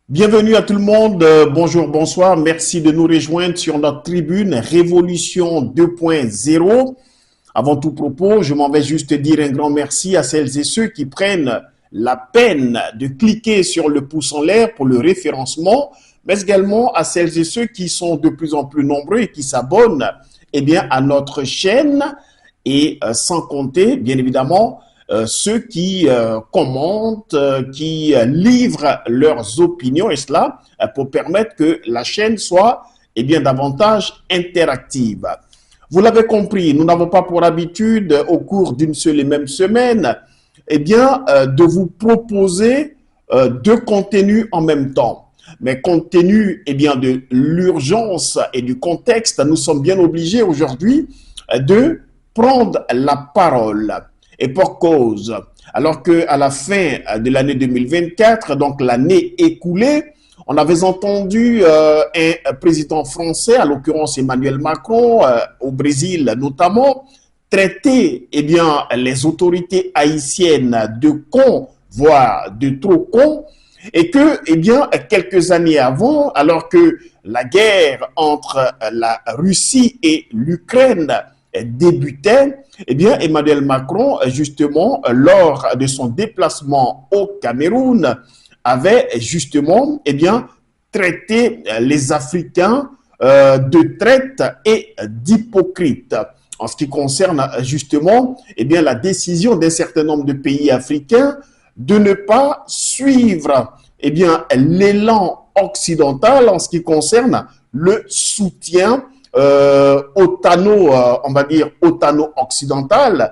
Bienvenue à tout le monde. Bonjour, bonsoir. Merci de nous rejoindre sur notre tribune Révolution 2.0. Avant tout propos, je m'en vais juste dire un grand merci à celles et ceux qui prennent la peine de cliquer sur le pouce en l'air pour le référencement, mais également à celles et ceux qui sont de plus en plus nombreux et qui s'abonnent à notre chaîne et sans compter, bien évidemment, ceux qui commentent, qui livrent leurs opinions, et cela pour permettre que la chaîne soit davantage interactive. Vous l'avez compris, nous n'avons pas pour habitude, au cours d'une seule et même semaine, de vous proposer deux contenus en même temps. Mais compte tenu de l'urgence et du contexte, nous sommes bien obligés aujourd'hui de prendre la parole. Et pour cause, alors qu'à la fin de l'année 2024, donc l'année écoulée, on avait entendu un président français, à l'occurrence Emmanuel Macron, au Brésil notamment, traiter les autorités haïtiennes de cons, voire de trop cons, et que quelques années avant, alors que la guerre entre la Russie et l'Ukraine débutait, Emmanuel Macron, justement, lors de son déplacement au Cameroun, avait justement traité les Africains de traite et d'hypocrites. En ce qui concerne justement la décision d'un certain nombre de pays africains de ne pas suivre l'élan occidental en ce qui concerne le soutien on va dire otano-occidental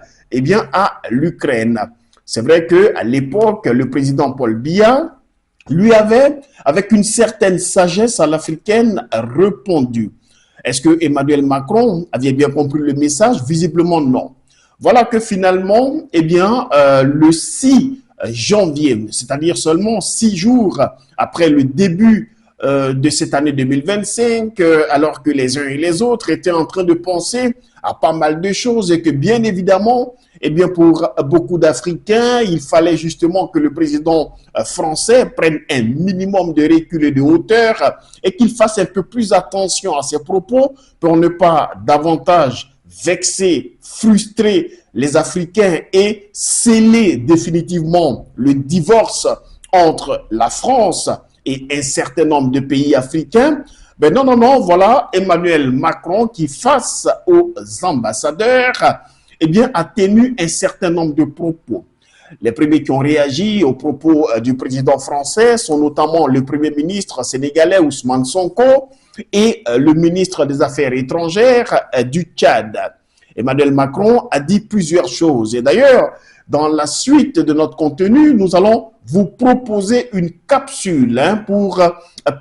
à l'Ukraine. C'est vrai qu'à l'époque, le président Paul Biya lui avait, avec une certaine sagesse à l'africaine, répondu. Est-ce que Emmanuel Macron avait bien compris le message? Visiblement non. Voilà que finalement, le 6 janvier, c'est-à-dire seulement 6 jours après le début de cette année 2025, alors que les uns et les autres étaient en train de penser à pas mal de choses et que bien évidemment, pour beaucoup d'Africains, il fallait justement que le président français prenne un minimum de recul et de hauteur et qu'il fasse un peu plus attention à ses propos pour ne pas davantage vexer, frustrer les Africains et sceller définitivement le divorce entre la France et un certain nombre de pays africains. Ben non, voilà Emmanuel Macron qui, face aux ambassadeurs, a tenu un certain nombre de propos. Les premiers qui ont réagi aux propos du président français sont notamment le premier ministre sénégalais Ousmane Sonko et le ministre des Affaires étrangères du Tchad. Emmanuel Macron a dit plusieurs choses. Et d'ailleurs, dans la suite de notre contenu, nous allons vous proposer une capsule pour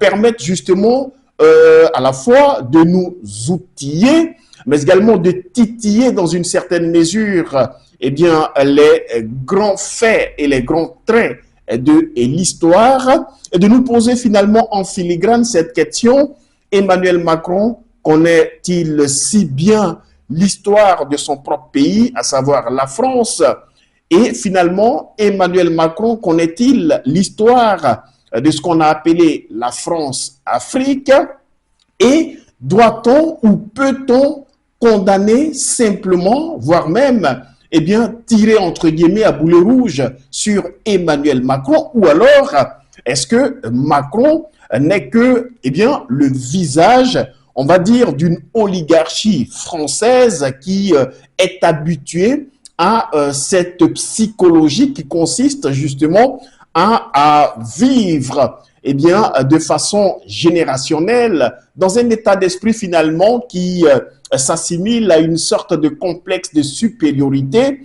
permettre justement à la fois de nous outiller, mais également de titiller dans une certaine mesure les grands faits et les grands traits de l'histoire et de nous poser finalement en filigrane cette question: Emmanuel Macron connaît-il si bien l'histoire de son propre pays, à savoir la France? Et finalement, Emmanuel Macron connaît-il l'histoire de ce qu'on a appelé la France-Afrique? Et doit-on ou peut-on condamner simplement, voire même, tirer entre guillemets à boulet rouge sur Emmanuel Macron? Ou alors, est-ce que Macron n'est que le visage, on va dire, d'une oligarchie française qui est habituée à cette psychologie qui consiste justement à vivre de façon générationnelle dans un état d'esprit finalement qui s'assimile à une sorte de complexe de supériorité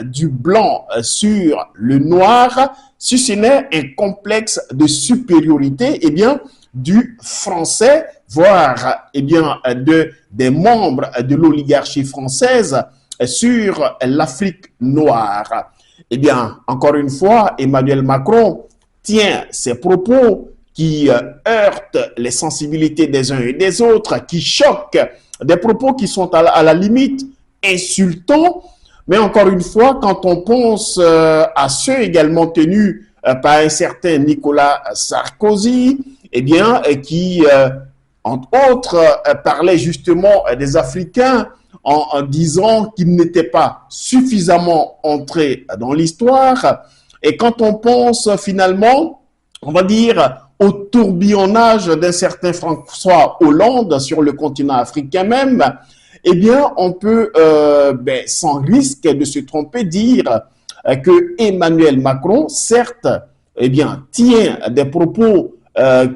du blanc sur le noir, si ce n'est un complexe de supériorité du français, voire des membres de l'oligarchie française sur l'Afrique noire. Encore une fois, Emmanuel Macron tient ses propos qui heurtent les sensibilités des uns et des autres, qui choquent, des propos qui sont à la limite insultants. Mais encore une fois, quand on pense à ceux également tenus par un certain Nicolas Sarkozy, eh bien, qui, entre autres, parlait justement des Africains en disant qu'ils n'étaient pas suffisamment entrés dans l'histoire. Et quand on pense finalement, on va dire, au tourbillonnage d'un certain François Hollande sur le continent africain même, eh bien, on peut, sans risque de se tromper, dire que Emmanuel Macron, certes, eh bien, tient des propos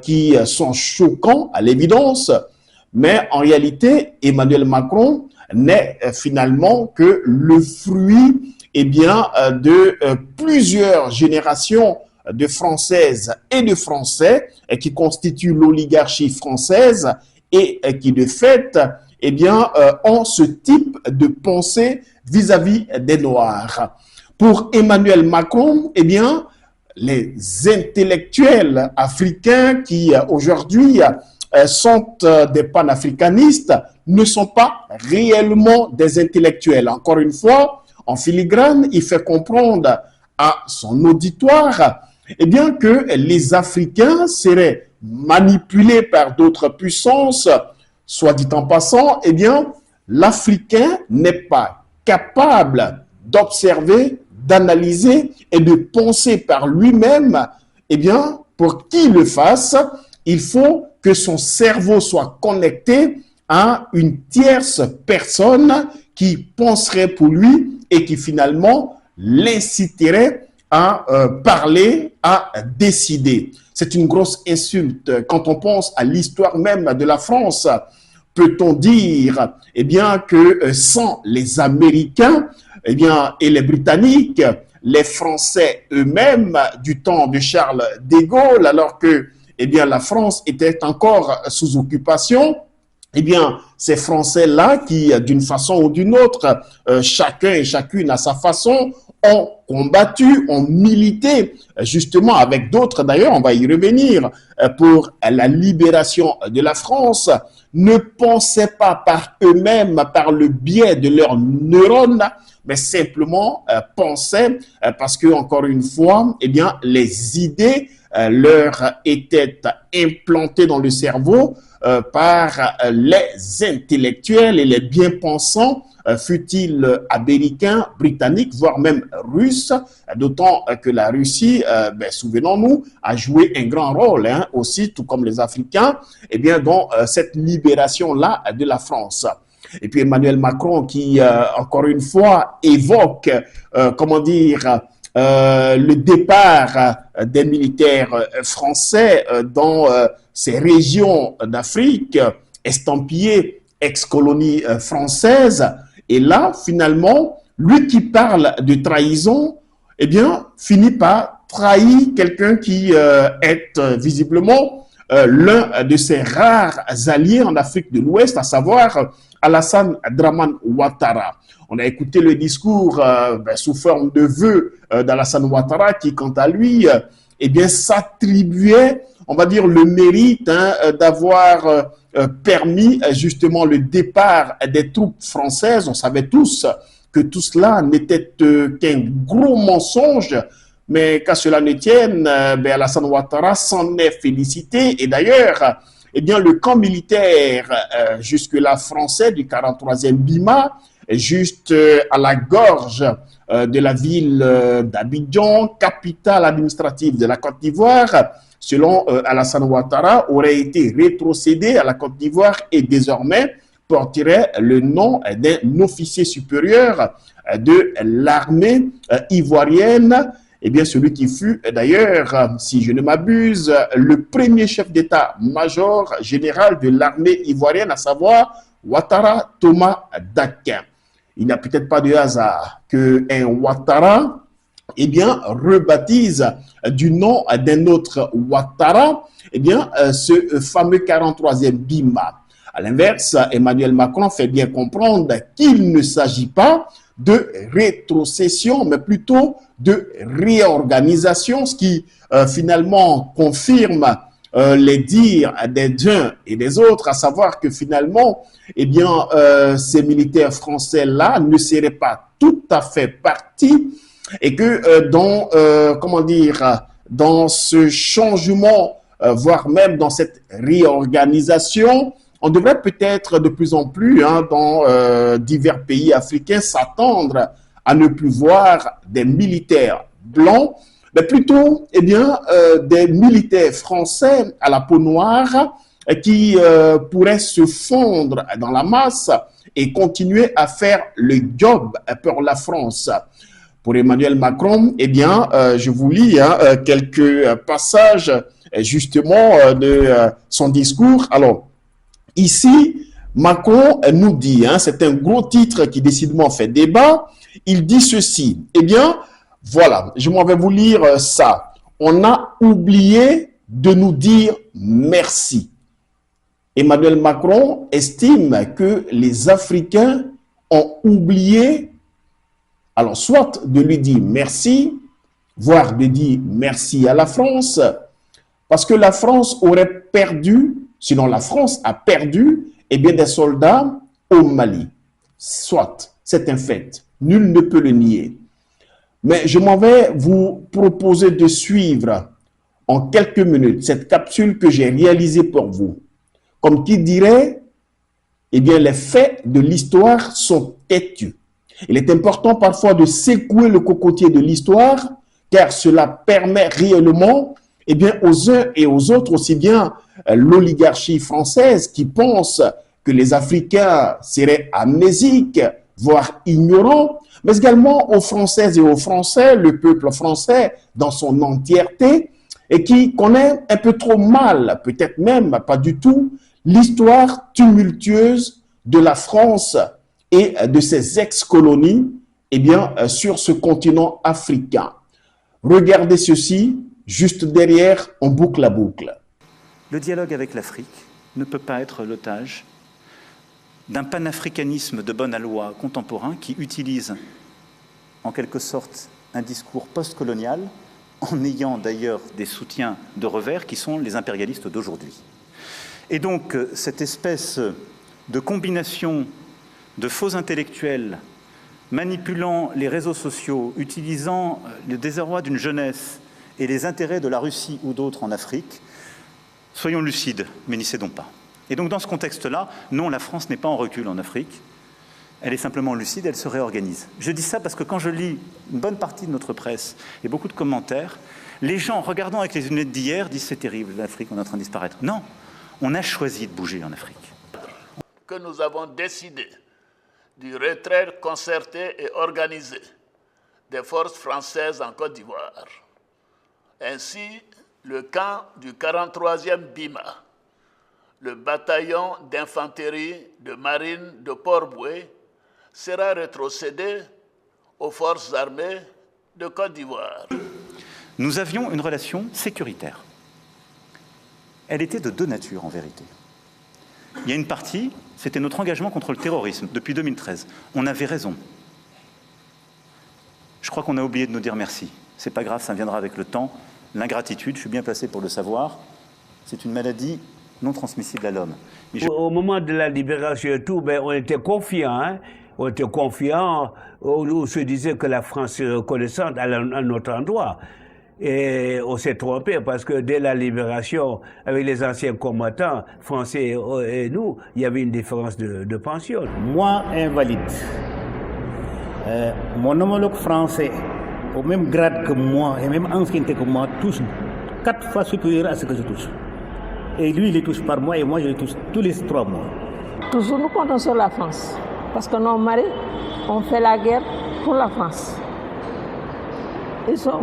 qui sont choquants à l'évidence, mais en réalité, Emmanuel Macron n'est finalement que le fruit eh bien, de plusieurs générations de Françaises et de Français qui constituent l'oligarchie française et qui, de fait, eh bien, ont ce type de pensée vis-à-vis des Noirs. Pour Emmanuel Macron, eh bien, les intellectuels africains qui aujourd'hui sont des panafricanistes ne sont pas réellement des intellectuels. Encore une fois, en filigrane, il fait comprendre à son auditoire eh bien, que les Africains seraient manipulés par d'autres puissances. Soit dit en passant, eh bien, l'Africain n'est pas capable d'observer, d'analyser et de penser par lui-même. Eh bien, pour qu'il le fasse, il faut que son cerveau soit connecté à une tierce personne qui penserait pour lui et qui finalement l'inciterait à parler, à décider. C'est une grosse insulte quand on pense à l'histoire même de la France. Peut-on dire eh bien, que sans les Américains eh bien, et les Britanniques, les Français eux-mêmes du temps de Charles de Gaulle, alors que eh bien, la France était encore sous occupation, eh bien, ces Français-là qui, d'une façon ou d'une autre, chacun et chacune à sa façon, ont combattu, ont milité, justement avec d'autres d'ailleurs, on va y revenir, pour la libération de la France, ne pensaient pas par eux-mêmes, par le biais de leurs neurones, mais simplement pensaient, parce que, encore une fois, eh bien, les idées leur étaient implantées dans le cerveau par les intellectuels et les bien-pensants, fut-il américain, britannique, voire même russe, d'autant que la Russie, souvenons-nous, a joué un grand rôle aussi, tout comme les Africains, eh bien, dans cette libération-là de la France. Et puis Emmanuel Macron qui, encore une fois, évoque, comment dire, le départ des militaires français dans ces régions d'Afrique, estampillées ex-colonie française. Et là, finalement, lui qui parle de trahison, eh bien, finit par trahir quelqu'un qui est visiblement l'un de ses rares alliés en Afrique de l'Ouest, à savoir Alassane Dramane Ouattara. On a écouté le discours sous forme de vœux d'Alassane Ouattara qui, quant à lui, eh bien, s'attribuait, on va dire, le mérite d'avoir permis justement le départ des troupes françaises. On savait tous que tout cela n'était qu'un gros mensonge, mais qu'à cela ne tienne, Alassane Ouattara s'en est félicité. Et d'ailleurs, eh bien, le camp militaire jusque-là français du 43e BIMA, juste à la gorge de la ville d'Abidjan, capitale administrative de la Côte d'Ivoire, selon Alassane Ouattara, aurait été rétrocédé à la Côte d'Ivoire et désormais porterait le nom d'un officier supérieur de l'armée ivoirienne. Eh bien, celui qui fut d'ailleurs, si je ne m'abuse, le premier chef d'état-major général de l'armée ivoirienne, à savoir Ouattara Thomas Dakin. Il n'y a peut-être pas de hasard qu'un Ouattara, eh bien, rebaptise du nom d'un autre Ouattara, eh bien, ce fameux 43e BIMA. À l'inverse, Emmanuel Macron fait bien comprendre qu'il ne s'agit pas de rétrocession, mais plutôt de réorganisation, ce qui finalement confirme les dires des uns et des autres, à savoir que finalement, eh bien, ces militaires français-là ne seraient pas tout à fait partis et que dans, comment dire, dans ce changement, voire même dans cette réorganisation, on devrait peut-être de plus en plus, dans divers pays africains, s'attendre à ne plus voir des militaires blancs, mais plutôt des militaires français à la peau noire qui pourraient se fondre dans la masse et continuer à faire le job pour la France. Pour Emmanuel Macron, je vous lis quelques passages justement de son discours. Alors, ici, Macron nous dit, c'est un gros titre qui décidément fait débat, il dit ceci, voilà, je m'en vais vous lire ça. On a oublié de nous dire merci. Emmanuel Macron estime que les Africains ont oublié, alors soit de lui dire merci, voire de dire merci à la France, parce que la France aurait perdu, sinon la France a perdu, des soldats au Mali. Soit, c'est un fait, nul ne peut le nier. Mais je m'en vais vous proposer de suivre en quelques minutes cette capsule que j'ai réalisée pour vous. Comme qui dirait, les faits de l'histoire sont têtus. Il est important parfois de secouer le cocotier de l'histoire, car cela permet réellement, aux uns et aux autres, aussi bien l'oligarchie française qui pense que les Africains seraient amnésiques, voire ignorants, mais également aux Françaises et aux Français, le peuple français dans son entièreté, et qui connaît un peu trop mal, peut-être même pas du tout, l'histoire tumultueuse de la France et de ses ex-colonies sur ce continent africain. Regardez ceci, juste derrière, on boucle la boucle. Le dialogue avec l'Afrique ne peut pas être l'otage d'un panafricanisme de bonne aloi contemporain qui utilise en quelque sorte un discours post-colonial en ayant d'ailleurs des soutiens de revers qui sont les impérialistes d'aujourd'hui. Et donc cette espèce de combination de faux intellectuels manipulant les réseaux sociaux, utilisant le désarroi d'une jeunesse et les intérêts de la Russie ou d'autres en Afrique, soyons lucides, mais n'y cédons pas. Et donc dans ce contexte-là, non, la France n'est pas en recul en Afrique, elle est simplement lucide, elle se réorganise. Je dis ça parce que quand je lis une bonne partie de notre presse et beaucoup de commentaires, les gens, regardant avec les lunettes d'hier, disent c'est terrible, l'Afrique, on est en train de disparaître. Non, on a choisi de bouger en Afrique. Que nous avons décidé du retrait concerté et organisé des forces françaises en Côte d'Ivoire. Ainsi, le camp du 43e BIMA, le bataillon d'infanterie de marine de Port-Boué, sera rétrocédé aux forces armées de Côte d'Ivoire. Nous avions une relation sécuritaire. Elle était de deux natures en vérité. Il y a une partie, c'était notre engagement contre le terrorisme depuis 2013. On avait raison. Je crois qu'on a oublié de nous dire merci. C'est pas grave, ça viendra avec le temps. L'ingratitude, je suis bien placé pour le savoir, c'est une maladie non transmissible à l'homme. Au moment de la libération et tout, on était confiants. On était confiants, on se disait que la France est reconnaissante à notre endroit. Et on s'est trompé parce que dès la libération, avec les anciens combattants français et nous, il y avait une différence de pension. Moi, invalide, mon homologue français, au même grade que moi et même ancienneté que moi, touche 4 fois supérieur à ce que je touche. Et lui, il les touche par mois et moi, je les touche tous les 3 mois. Toujours nous comptons sur la France. Parce que nos maris ont fait la guerre pour la France. Ils sont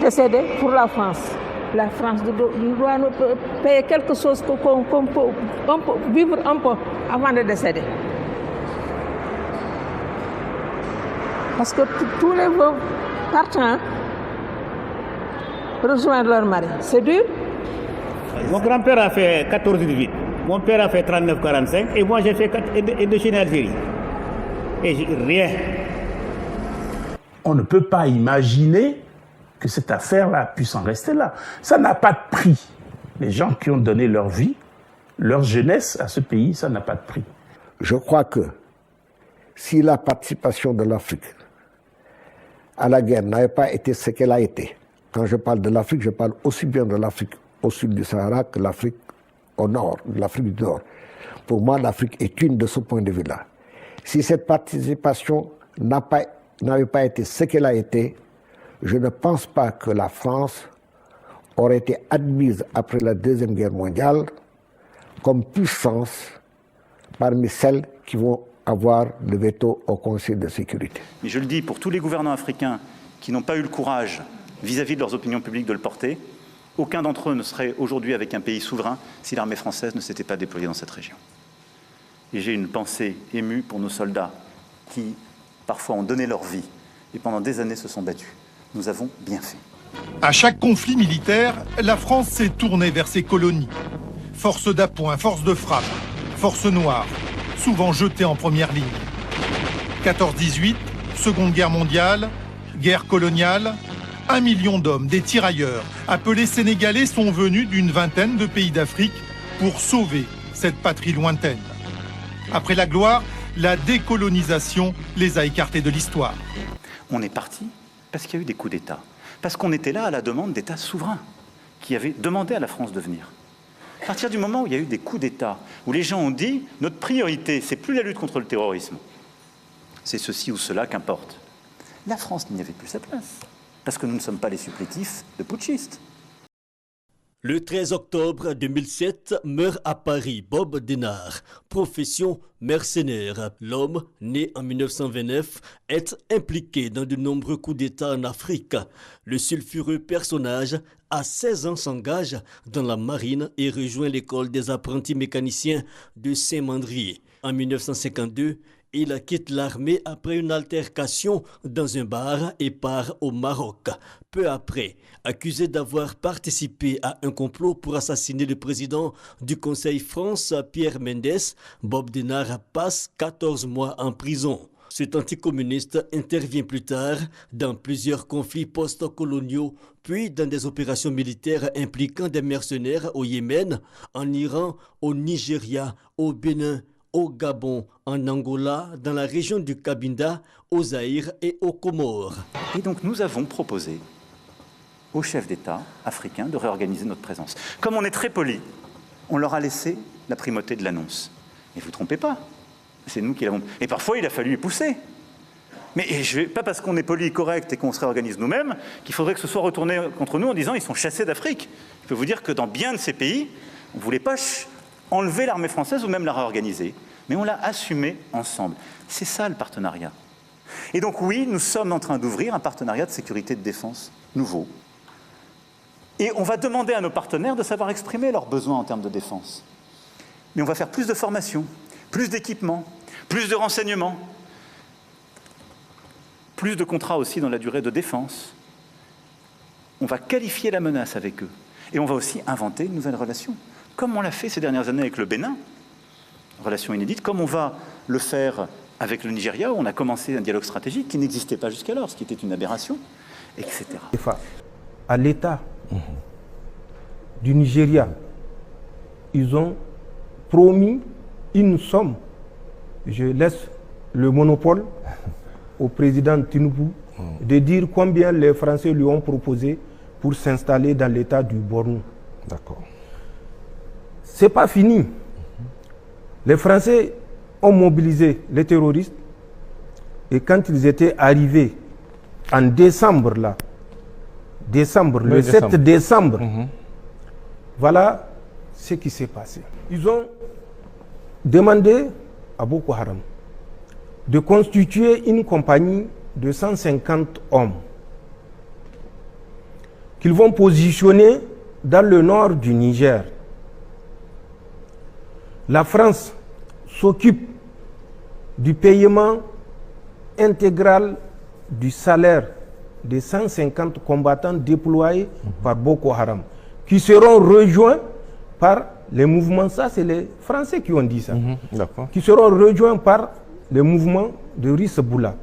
décédés pour la France. La France doit nous payer quelque chose qu'on peut vivre un peu avant de décéder. Parce que tous les veuves partant rejoindre leur mari. C'est dur. Mon grand-père a fait 14-18. Mon père a fait 39-45 et moi j'ai fait Indochine Algérie. Et rien. On ne peut pas imaginer que cette affaire-là puisse en rester là. Ça n'a pas de prix. Les gens qui ont donné leur vie, leur jeunesse à ce pays, ça n'a pas de prix. Je crois que si la participation de l'Afrique à la guerre n'avait pas été ce qu'elle a été, quand je parle de l'Afrique, je parle aussi bien de l'Afrique au sud du Sahara que l'Afrique au nord, l'Afrique du Nord. Pour moi, l'Afrique est une de ce point de vue-là. Si cette participation n'avait pas été ce qu'elle a été, je ne pense pas que la France aurait été admise après la Deuxième Guerre mondiale comme puissance parmi celles qui vont avoir le veto au Conseil de sécurité. Mais je le dis pour tous les gouvernants africains qui n'ont pas eu le courage vis-à-vis de leurs opinions publiques de le porter, aucun d'entre eux ne serait aujourd'hui avec un pays souverain si l'armée française ne s'était pas déployée dans cette région. Et j'ai une pensée émue pour nos soldats qui, parfois, ont donné leur vie et pendant des années se sont battus. Nous avons bien fait. À chaque conflit militaire, la France s'est tournée vers ses colonies. Force d'appoint, force de frappe, force noire, souvent jetées en première ligne. 14-18, Seconde Guerre mondiale, guerre coloniale, 1 million d'hommes, des tirailleurs, appelés sénégalais, sont venus d'une vingtaine de pays d'Afrique pour sauver cette patrie lointaine. Après la gloire, la décolonisation les a écartés de l'histoire. On est parti parce qu'il y a eu des coups d'État. Parce qu'on était là à la demande d'États souverains qui avaient demandé à la France de venir. À partir du moment où il y a eu des coups d'État, où les gens ont dit « notre priorité, c'est plus la lutte contre le terrorisme, c'est ceci ou cela qu'importe », la France n'y avait plus sa place. Parce que nous ne sommes pas les supplétifs de putschistes. Le 13 octobre 2007, meurt à Paris Bob Denard, profession mercenaire. L'homme, né en 1929, est impliqué dans de nombreux coups d'État en Afrique. Le sulfureux personnage, à 16 ans, s'engage dans la marine et rejoint l'école des apprentis mécaniciens de Saint-Mandrier. En 1952, il quitte l'armée après une altercation dans un bar et part au Maroc. Peu après, accusé d'avoir participé à un complot pour assassiner le président du Conseil France, Pierre Mendès, Bob Denard passe 14 mois en prison. Cet anticommuniste intervient plus tard dans plusieurs conflits post-coloniaux, puis dans des opérations militaires impliquant des mercenaires au Yémen, en Iran, au Nigeria, au Bénin, au Gabon, en Angola, dans la région du Cabinda, au Zaïre et aux Comores. Et donc nous avons proposé aux chefs d'État africains de réorganiser notre présence. Comme on est très poli, on leur a laissé la primauté de l'annonce. Mais vous ne trompez pas, c'est nous qui l'avons... Et parfois il a fallu pousser. Mais pas parce qu'on est poli, correct et qu'on se réorganise nous-mêmes, qu'il faudrait que ce soit retourné contre nous en disant ils sont chassés d'Afrique. Je peux vous dire que dans bien de ces pays, on ne voulait pas enlever l'armée française ou même la réorganiser. Mais on l'a assumé ensemble. C'est ça le partenariat. Et donc oui, nous sommes en train d'ouvrir un partenariat de sécurité et de défense nouveau. Et on va demander à nos partenaires de savoir exprimer leurs besoins en termes de défense. Mais on va faire plus de formation, plus d'équipements, plus de renseignements, plus de contrats aussi dans la durée de défense. On va qualifier la menace avec eux. Et on va aussi inventer une nouvelle relation, comme on l'a fait ces dernières années avec le Bénin, relation inédite, comme on va le faire avec le Nigeria, où on a commencé un dialogue stratégique qui n'existait pas jusqu'alors, ce qui était une aberration, etc. À l'État du Nigeria, ils ont promis une somme. Je laisse le monopole au président Tinubu de dire combien les Français lui ont proposé pour s'installer dans l'État du Borno. D'accord. C'est pas fini. Les Français ont mobilisé les terroristes et quand ils étaient arrivés en décembre, le 7 décembre, voilà ce qui s'est passé. Ils ont demandé à Boko Haram de constituer une compagnie de 150 hommes qu'ils vont positionner dans le nord du Niger. La France s'occupe du paiement intégral du salaire des 150 combattants déployés par Boko Haram, qui seront rejoints par les mouvements, ça c'est les Français qui ont dit ça, qui seront rejoints par les mouvements de Risseboula.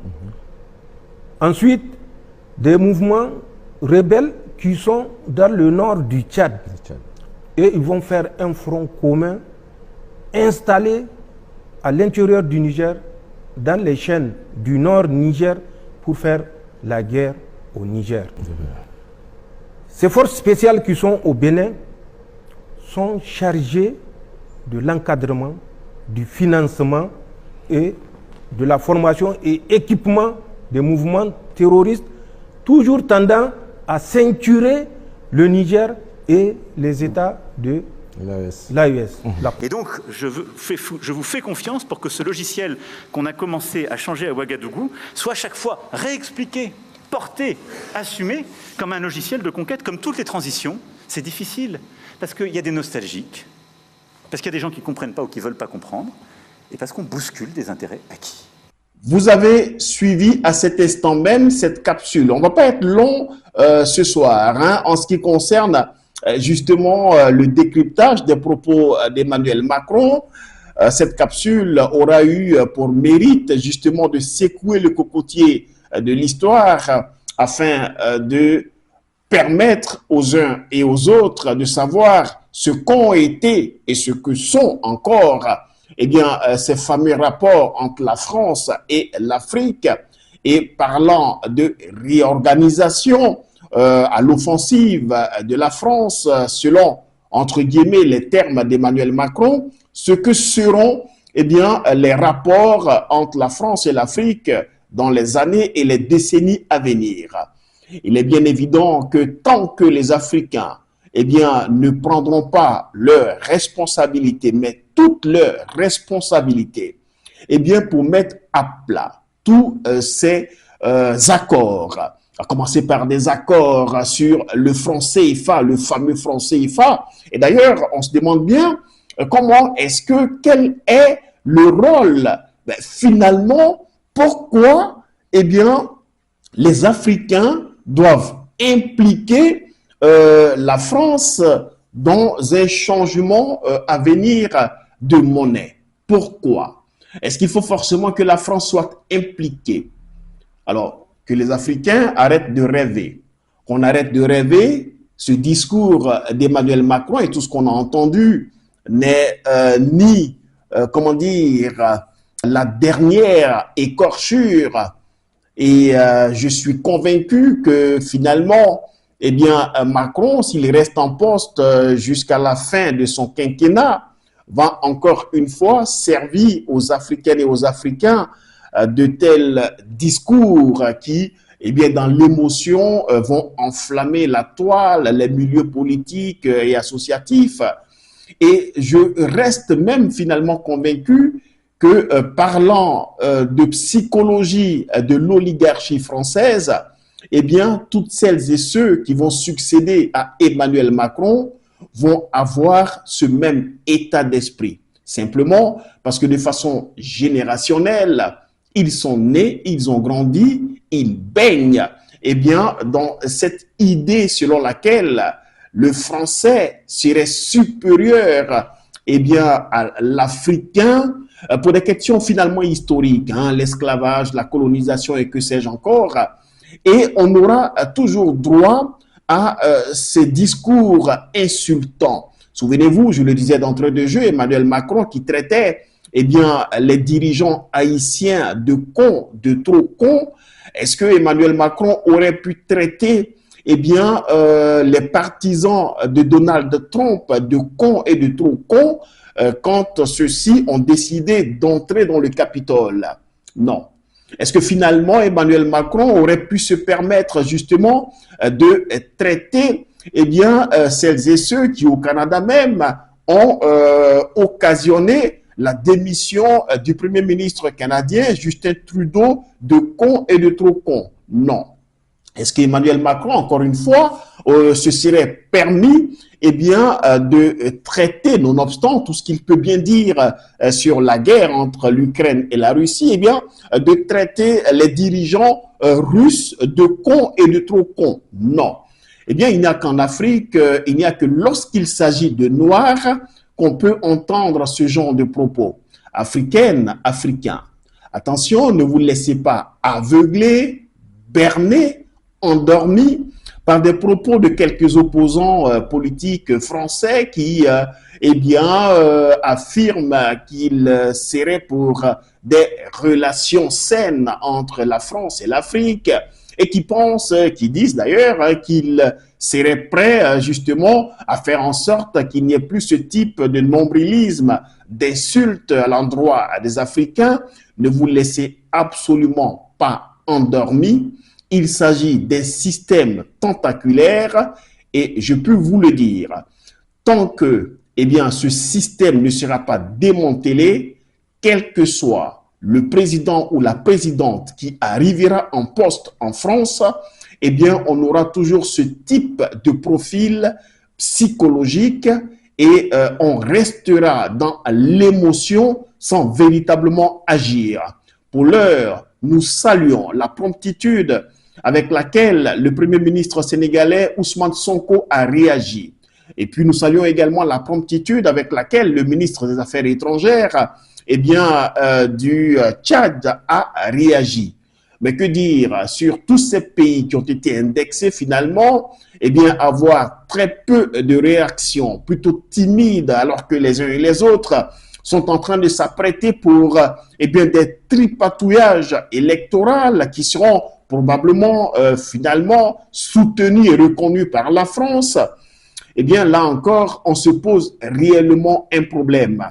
Ensuite, des mouvements rebelles qui sont dans le nord du Tchad. Et ils vont faire un front commun installé à l'intérieur du Niger, dans les chaînes du nord Niger, pour faire la guerre au Niger. Ces forces spéciales qui sont au Bénin sont chargées de l'encadrement, du financement et de la formation et équipement des mouvements terroristes, toujours tendant à ceinturer le Niger et les États de l'AES. Et donc, je vous fais confiance pour que ce logiciel qu'on a commencé à changer à Ouagadougou soit chaque fois réexpliqué, porté, assumé comme un logiciel de conquête, comme toutes les transitions. C'est difficile, parce qu'il y a des nostalgiques, parce qu'il y a des gens qui ne comprennent pas ou qui ne veulent pas comprendre, et parce qu'on bouscule des intérêts acquis. Vous avez suivi à cet instant même cette capsule. On ne va pas être long ce soir hein, en ce qui concerne justement le décryptage des propos d'Emmanuel Macron. Cette capsule aura eu pour mérite justement de secouer le cocotier de l'histoire afin de permettre aux uns et aux autres de savoir ce qu'ont été et ce que sont encore eh bien, ces fameux rapports entre la France et l'Afrique. Et parlant de réorganisation à l'offensive de la France, selon, entre guillemets, les termes d'Emmanuel Macron, ce que seront eh bien, les rapports entre la France et l'Afrique dans les années et les décennies à venir. Il est bien évident que tant que les Africains eh bien, ne prendront pas leurs responsabilités, mais toutes leurs responsabilités, eh bien, pour mettre à plat tous ces accords, à commencer par des accords sur le franc CFA, le fameux franc CFA. Et d'ailleurs, on se demande bien quel est le rôle, finalement, pourquoi, eh bien, les Africains doivent impliquer la France dans un changement à venir de monnaie. Pourquoi? Est-ce qu'il faut forcément que la France soit impliquée? Alors, que les Africains arrêtent de rêver. Qu'on arrête de rêver. Ce discours d'Emmanuel Macron et tout ce qu'on a entendu n'est ni, la dernière écorchure. Et je suis convaincu que finalement, eh bien, Macron, s'il reste en poste jusqu'à la fin de son quinquennat, va encore une fois servir aux Africaines et aux Africains de tels discours qui, eh bien, dans l'émotion, vont enflammer la toile, les milieux politiques et associatifs. Et je reste même finalement convaincu que parlant de psychologie de l'oligarchie française, eh bien, toutes celles et ceux qui vont succéder à Emmanuel Macron vont avoir ce même état d'esprit. Simplement parce que de façon générationnelle, ils sont nés, ils ont grandi, ils baignent, eh bien, dans cette idée selon laquelle le français serait supérieur, eh bien, à l'africain pour des questions finalement historiques, hein, l'esclavage, la colonisation et que sais-je encore. Et on aura toujours droit à ces discours insultants. Souvenez-vous, je le disais d'entrée de jeu, Emmanuel Macron qui traitait eh bien, les dirigeants haïtiens de cons, de trop cons. Est-ce que Emmanuel Macron aurait pu traiter eh bien, les partisans de Donald Trump de cons et de trop cons quand ceux-ci ont décidé d'entrer dans le Capitole? Non. Est-ce que finalement Emmanuel Macron aurait pu se permettre justement de traiter eh bien, celles et ceux qui au Canada même ont occasionné la démission du Premier ministre canadien Justin Trudeau de cons et de trop cons? Non. Est-ce qu'Emmanuel Macron, encore une fois, se serait permis eh bien, de traiter, nonobstant tout ce qu'il peut bien dire sur la guerre entre l'Ukraine et la Russie, eh bien, de traiter les dirigeants russes de cons et de trop cons? Non. Eh bien, il n'y a qu'en Afrique, il n'y a que lorsqu'il s'agit de Noirs qu'on peut entendre ce genre de propos. Africaines, Africains, attention, ne vous laissez pas aveugler, berner, endormis par des propos de quelques opposants politiques français qui eh bien, affirment qu'ils seraient pour des relations saines entre la France et l'Afrique et qui pensent, qui disent d'ailleurs qu'ils serait prêt justement à faire en sorte qu'il n'y ait plus ce type de nombrilisme, d'insultes à l'endroit des Africains. Ne vous laissez absolument pas endormis. Il s'agit d'un système tentaculaire et je peux vous le dire, tant que ce système ne sera pas démantelé, quel que soit le président ou la présidente qui arrivera en poste en France, on aura toujours ce type de profil psychologique et on restera dans l'émotion sans véritablement agir. Pour l'heure, nous saluons la promptitude avec laquelle le Premier ministre sénégalais Ousmane Sonko a réagi. Et puis nous saluons également la promptitude avec laquelle le ministre des Affaires étrangères du Tchad a réagi. Mais que dire sur tous ces pays qui ont été indexés finalement, avoir très peu de réactions, plutôt timides, alors que les uns et les autres sont en train de s'apprêter pour des tripatouillages électoraux qui seront probablement finalement soutenus et reconnus par la France. Là encore, on se pose réellement un problème.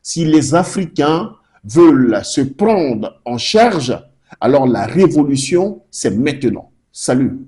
Si les Africains veulent se prendre en charge, alors la révolution, c'est maintenant. Salut.